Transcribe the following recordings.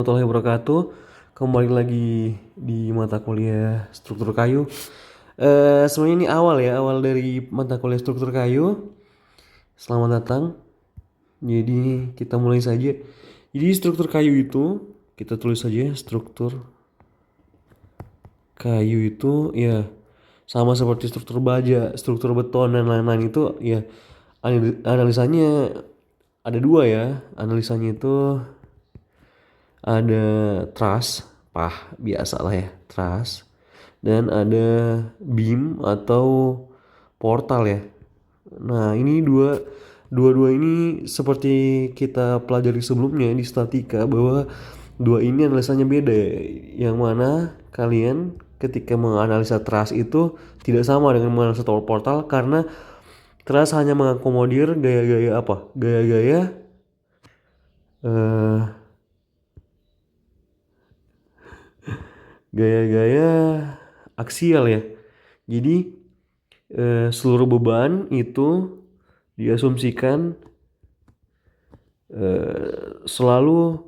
Warahmatullahi wabarakatuh. Kembali lagi di mata kuliah struktur kayu. Sebenarnya ini awal dari mata kuliah struktur kayu. Selamat datang. Jadi kita mulai saja. Jadi struktur kayu itu kita tulis saja struktur kayu itu ya sama seperti struktur baja, struktur beton dan lain-lain itu ya analisanya ada dua ya. Analisanya itu ada truss, biasa lah ya, truss, dan ada beam atau portal ya. Nah, ini dua-dua ini seperti kita pelajari sebelumnya di statika bahwa dua ini analisanya beda. Yang mana kalian ketika menganalisa truss itu tidak sama dengan menganalisa portal karena truss hanya mengakomodir gaya-gaya apa? Eh gaya-gaya aksial ya. Jadi seluruh beban itu diasumsikan selalu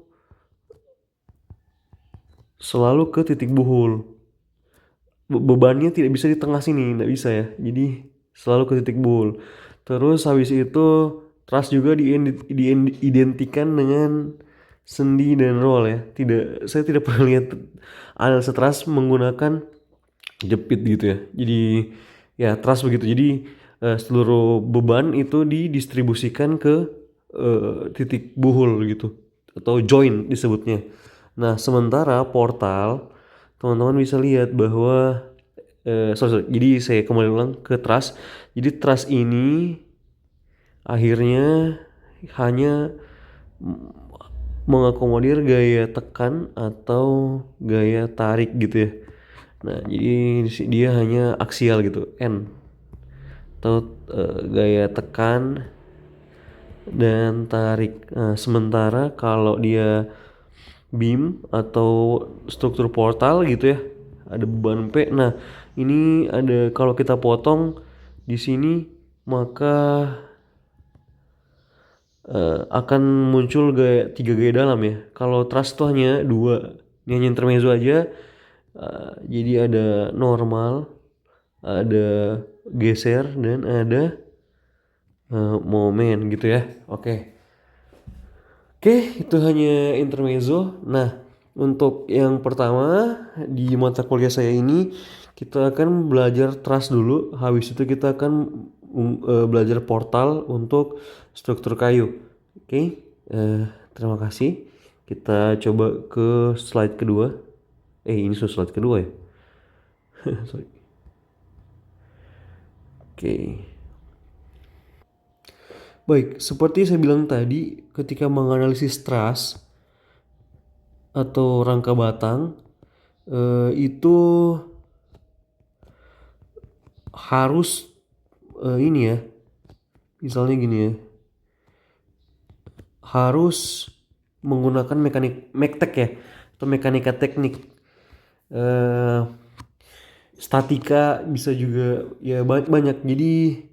selalu ke titik buhul. Bebannya tidak bisa di tengah sini, tidak bisa ya. Jadi selalu ke titik buhul. Terus habis itu trust juga diidentikan dengan sendi dan roll ya. Saya tidak pernah lihat analisa trust menggunakan jepit gitu ya. Jadi ya trust begitu. Jadi seluruh beban itu didistribusikan ke titik buhul gitu atau join disebutnya. Nah, sementara portal teman-teman bisa lihat bahwa jadi saya kembali ulang ke trust. Jadi trust ini akhirnya hanya mengakomodir gaya tekan atau gaya tarik gitu ya. Nah, jadi dia hanya aksial gitu, N atau gaya tekan dan tarik. Nah, sementara kalau dia beam atau struktur portal gitu ya, ada beban P. Nah, ini ada kalau kita potong di sini maka akan muncul tiga gaya dalam ya. Kalau truss tuh hanya dua, ini hanya intermezzo aja. Jadi ada normal, ada geser dan ada momen gitu ya. Oke, itu hanya intermezzo. Nah, untuk yang pertama di mata kuliah saya ini kita akan belajar truss dulu. Habis itu kita akan belajar portal untuk struktur kayu. Oke, terima kasih. Kita coba ke slide kedua. Ini slide kedua ya. Sorry. Oke. Baik, seperti saya bilang tadi, ketika menganalisis truss atau rangka batang, itu harus ini ya, misalnya gini ya, harus menggunakan mektek ya, atau mekanika teknik. Statika bisa juga ya banyak. Jadi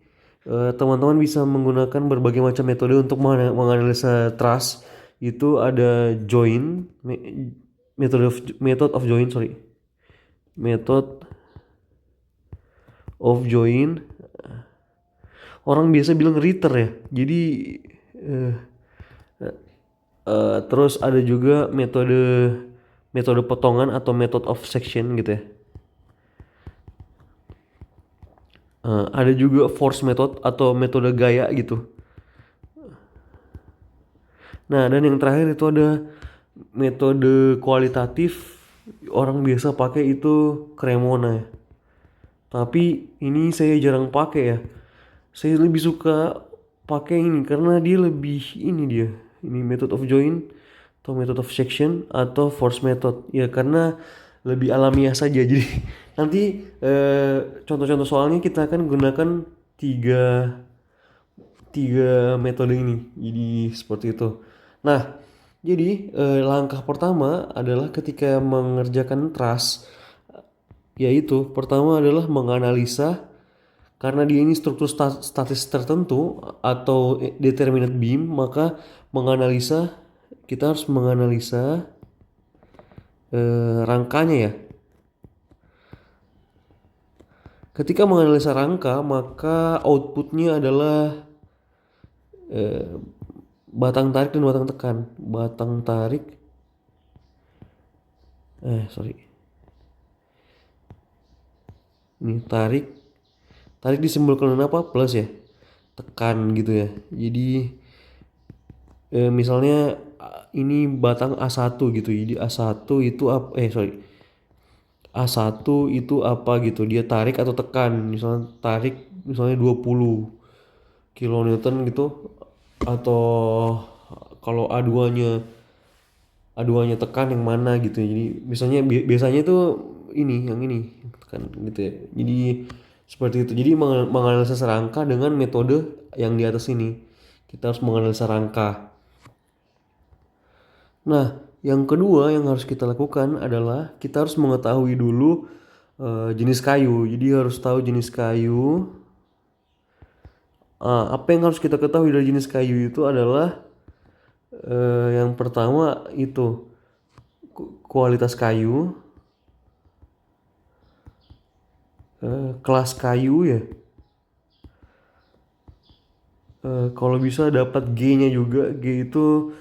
teman-teman bisa menggunakan berbagai macam metode untuk menganalisa truss. Itu ada join, method of join, sorry. Method of join. Orang biasa bilang Ritter ya. Jadi terus ada juga metode potongan atau method of section gitu ya. Ada juga force method atau metode gaya gitu. Nah, dan yang terakhir itu ada metode kualitatif. Orang biasa pakai itu Cremona ya. Tapi ini saya jarang pakai ya. Saya lebih suka pakai ini karena dia lebih ini dia. Ini method of join atau method of section atau force method. Ya karena lebih alamiah saja. Jadi nanti contoh-contoh soalnya kita akan gunakan tiga metode ini. Jadi seperti itu. Nah, jadi langkah pertama adalah ketika mengerjakan truss, yaitu pertama adalah menganalisa karena dia ini struktur statis tertentu atau determinate beam, maka kita harus menganalisa rangkanya ya. Ketika menganalisa rangka, maka outputnya adalah eh, batang tarik dan batang tekan. Batang tarik, sorry, ini tarik, tarik disimbolkan dengan apa? Plus ya, tekan gitu ya. Jadi misalnya ini batang A1 gitu. Jadi A1 itu apa? Sorry. A1 itu apa gitu. Dia tarik atau tekan. Misalnya tarik misalnya 20 kilonewton gitu, atau kalau A2-nya tekan yang mana gitu. Jadi biasanya itu ini yang ini tekan gitu ya. Jadi seperti itu. Jadi menganalisa rangka dengan metode yang di atas ini. Kita harus menganalisa rangka. Nah, yang kedua yang harus kita lakukan adalah kita harus mengetahui dulu jenis kayu. Jadi harus tahu jenis kayu. Apa yang harus kita ketahui dari jenis kayu itu adalah yang pertama itu kualitas kayu, kelas kayu ya. Kalau bisa dapat G-nya juga. G itu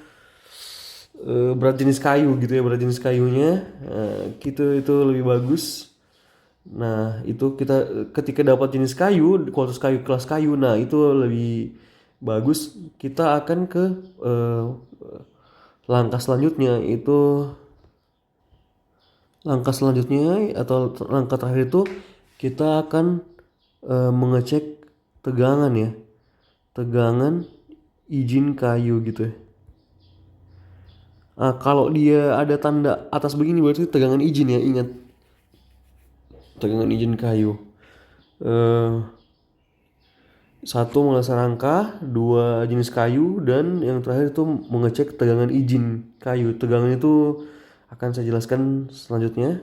berat jenis kayu gitu ya, berat jenis kayunya. Gitu itu lebih bagus. Nah, itu kita ketika dapat jenis kayu, kualitas kayu, kelas kayu, nah itu lebih bagus. Kita akan ke langkah selanjutnya itu langkah selanjutnya atau langkah terakhir itu kita akan mengecek tegangan ya. Tegangan izin kayu gitu ya. Nah, kalau dia ada tanda atas begini berarti tegangan izin ya, ingat. Tegangan izin kayu. Eh, Satu menganalisa rangka, dua jenis kayu, dan yang terakhir itu mengecek tegangan izin kayu. Tegangan itu akan saya jelaskan selanjutnya.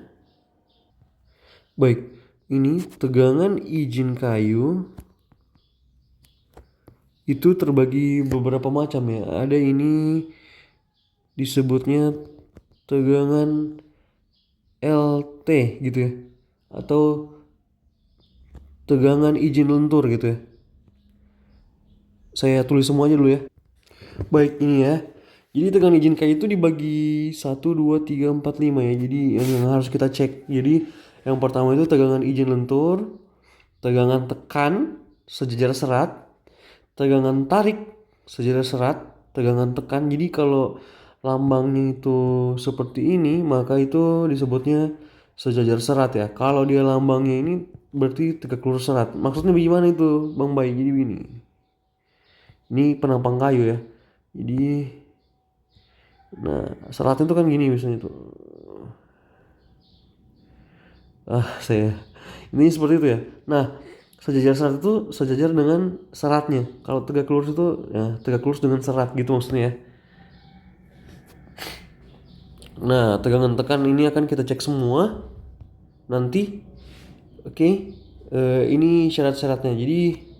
Baik, ini tegangan izin kayu itu terbagi beberapa macam ya. Ada ini disebutnya tegangan LT gitu ya, atau tegangan izin lentur gitu ya. Saya tulis semua aja dulu ya. Baik, ini ya. Jadi tegangan izin kayu itu dibagi 1, 2, 3, 4, 5 ya. Jadi yang harus kita cek. Jadi yang pertama itu tegangan izin lentur, tegangan tekan sejajar serat, tegangan tarik sejajar serat, tegangan tekan. Jadi kalau lambangnya itu seperti ini, maka itu disebutnya sejajar serat ya. Kalau dia lambangnya ini berarti tegak lurus serat. Maksudnya bagaimana itu, Bang Bay? Jadi begini. Ini penampang kayu ya. Jadi, nah seratnya itu kan gini misalnya tuh. Saya ini seperti itu ya. Nah, sejajar serat itu sejajar dengan seratnya. Kalau tegak lurus itu ya tegak lurus dengan serat gitu maksudnya ya. Nah, tegangan tekan ini akan kita cek semua nanti. Oke. Ini syarat-syaratnya. Jadi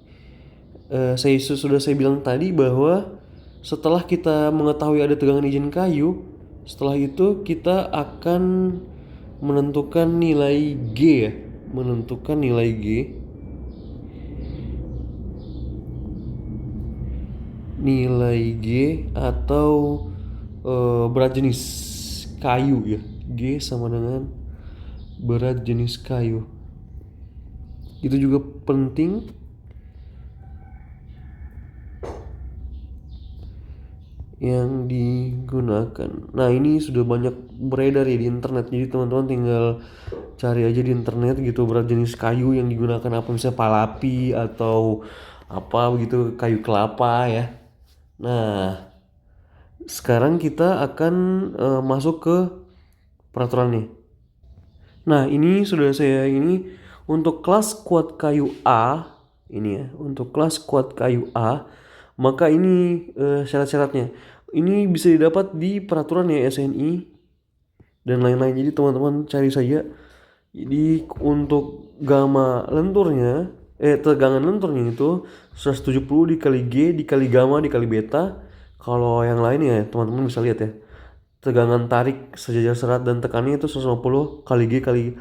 sudah saya bilang tadi bahwa setelah kita mengetahui ada tegangan izin kayu, setelah itu kita akan menentukan nilai G ya, menentukan nilai G, atau berat jenis kayu ya. G sama dengan berat jenis kayu. Itu juga penting. Yang digunakan. Nah, ini sudah banyak beredar ya di internet. Jadi teman-teman tinggal cari aja di internet gitu berat jenis kayu yang digunakan apa, misalnya palapi atau apa begitu, kayu kelapa ya. Nah, sekarang kita akan masuk ke peraturannya. Nah, ini sudah saya ini untuk kelas kuat kayu A ini ya, untuk kelas kuat kayu A, maka ini syarat-syaratnya. Ini bisa didapat di peraturan ya SNI dan lain-lain. Jadi teman-teman cari saja. Jadi untuk gamma lenturnya, tegangan lenturnya itu 170 dikali G dikali gamma dikali beta. Kalau yang lain ya teman-teman bisa lihat ya. tegangan tarik sejajar serat dan tekannya itu 150 kali G kali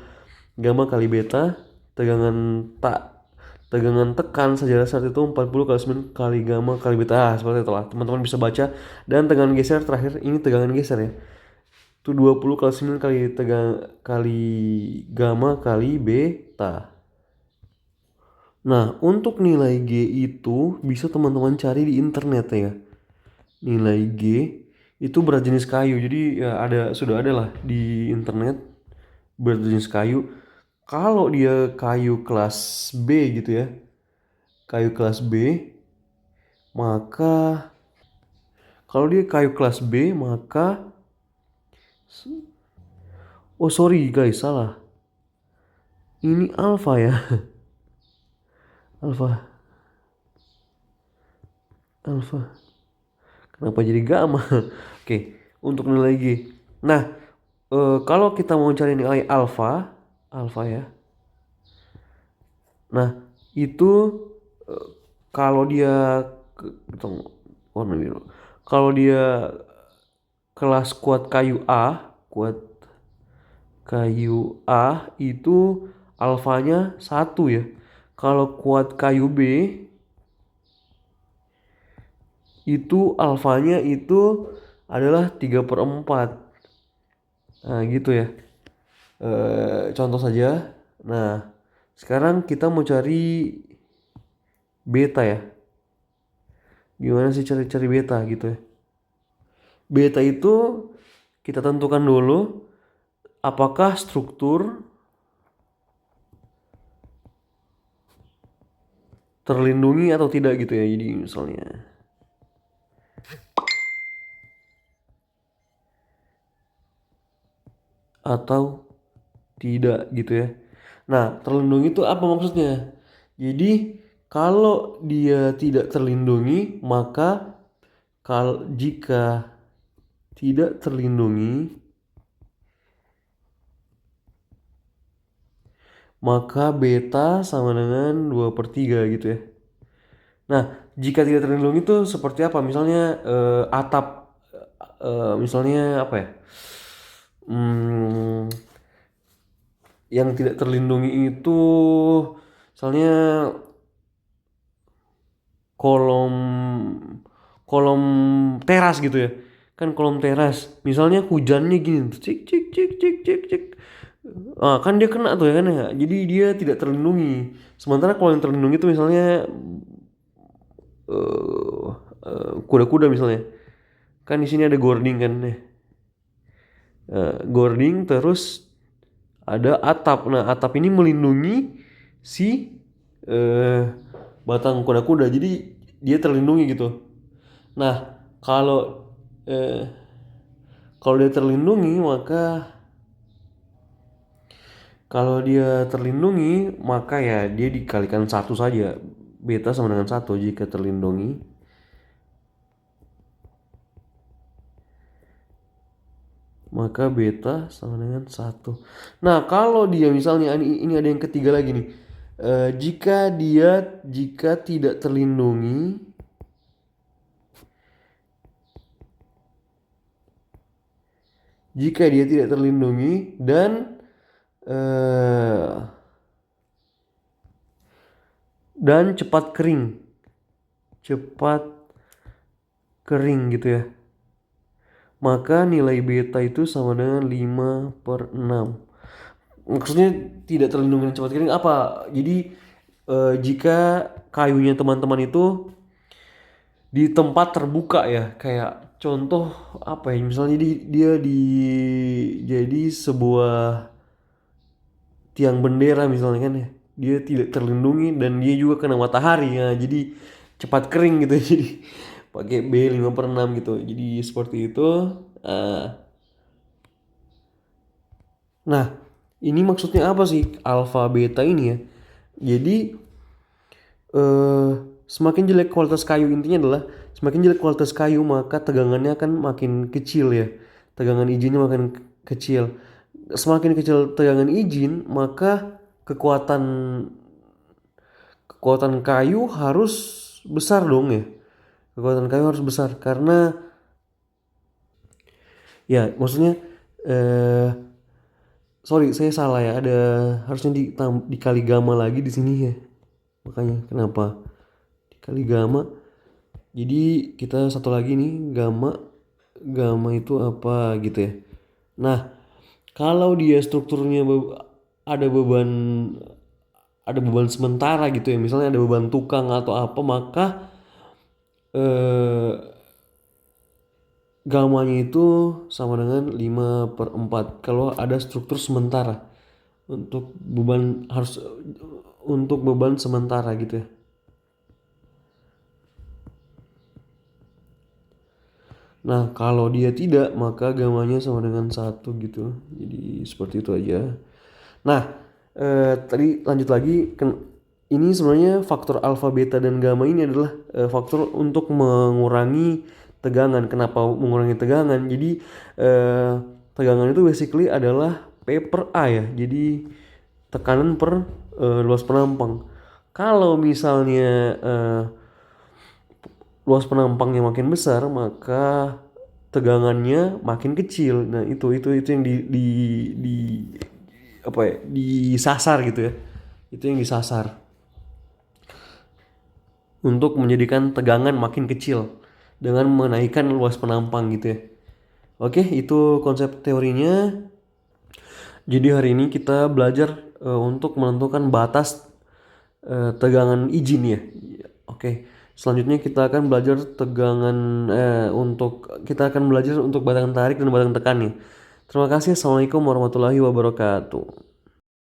gamma kali beta. Tegangan tekan sejajar serat itu 40 kali 9 kali gamma kali beta. Seperti itulah teman-teman bisa baca. Dan tegangan geser terakhir ini tegangan geser ya, itu 20 kali 9 kali kali gamma kali beta. Nah, untuk nilai G itu bisa teman-teman cari di internet ya. Nilai G itu berat jenis kayu. Jadi ya sudah ada lah di internet berat jenis kayu. Kalau dia kayu kelas B gitu ya. Kayu kelas B, maka kalau dia kayu kelas B maka oh sorry guys, salah. Ini alfa ya. Alfa. Alfa. Kenapa jadi gamma? Oke, untuk nilai G. Nah, kalau kita mau cari nilai alfa, alfa ya. Nah, itu eh, kalau dia warna biru. Kalau dia kelas kuat kayu A, kuat kayu A itu alfanya 1 ya. Kalau kuat kayu B itu alfanya itu adalah 3/4. Nah gitu ya. Contoh saja. Nah sekarang kita mau cari beta ya. Gimana sih cari beta gitu ya. Beta itu kita tentukan dulu apakah struktur terlindungi atau tidak gitu ya. Jadi misalnya atau tidak gitu ya. Nah, terlindungi itu apa maksudnya? Jadi kalau dia tidak terlindungi, maka jika tidak terlindungi, maka beta sama dengan 2/3 gitu ya. Nah, jika tidak terlindungi itu seperti apa? Misalnya atap, misalnya apa ya? Hmm, yang tidak terlindungi itu misalnya kolom kolom teras gitu ya. Kan kolom teras misalnya hujannya gini cik cik cik cik cik cik, kan dia kena tuh ya kan ya, jadi dia tidak terlindungi. Sementara kalau yang terlindungi itu misalnya eh, kuda-kuda misalnya, kan di sini ada gording kan ya. Gording terus ada atap. Nah atap ini melindungi si eh, batang kuda-kuda, jadi dia terlindungi gitu. Nah kalau eh, kalau dia terlindungi maka kalau dia terlindungi maka ya dia dikalikan 1 saja. Beta sama dengan 1 jika terlindungi. Maka beta sama dengan 1. Nah kalau dia misalnya ini ada yang ketiga lagi nih. Jika tidak terlindungi, jika dia tidak terlindungi dan cepat kering gitu ya, maka nilai beta itu sama dengan 5/6. Maksudnya tidak terlindungi dan cepat kering apa? Jadi jika kayunya teman-teman itu di tempat terbuka ya, kayak contoh apa ya, misalnya dia jadi sebuah tiang bendera misalnya kan ya, dia tidak terlindungi dan dia juga kena matahari ya, jadi cepat kering gitu. Jadi pakai B 5/6 gitu, jadi seperti itu. Nah ini maksudnya apa sih alfa beta ini ya? Jadi eh, semakin jelek kualitas kayu, intinya adalah semakin jelek kualitas kayu maka tegangannya akan makin kecil ya, tegangan izinnya makin kecil. Semakin kecil tegangan izin maka kekuatan kekuatan kayu harus besar dong ya. Kekuatan kayu harus besar karena Ya, maksudnya eh sorry saya salah ya. Ada harusnya dikali gamma lagi di sini ya. Makanya kenapa dikali gamma. Jadi kita satu lagi nih gamma. Gamma itu apa gitu ya. Nah, kalau dia strukturnya ada beban ada beban sementara gitu ya. Misalnya ada beban tukang atau apa, maka eh gamanya itu sama dengan 5/4 kalau ada struktur sementara untuk beban harus untuk beban sementara gitu ya. Nah, kalau dia tidak, maka gamanya sama dengan satu gitu. Jadi seperti itu aja. Nah, tadi lanjut lagi. Ini sebenarnya faktor alfa, beta, dan gamma ini adalah faktor untuk mengurangi tegangan. Kenapa mengurangi tegangan? Jadi eh, tegangan itu basically adalah P per A ya. Jadi tekanan per luas penampang. Kalau misalnya luas penampangnya makin besar, maka tegangannya makin kecil. Nah, itu yang di apa ya? Disasar gitu ya. Itu yang disasar untuk menjadikan tegangan makin kecil dengan menaikkan luas penampang gitu ya. Oke, itu konsep teorinya. Jadi hari ini kita belajar untuk menentukan batas tegangan izin ya. Oke. Selanjutnya kita akan belajar kita akan belajar untuk batang tarik dan batang tekan ya. Terima kasih. Assalamualaikum warahmatullahi wabarakatuh.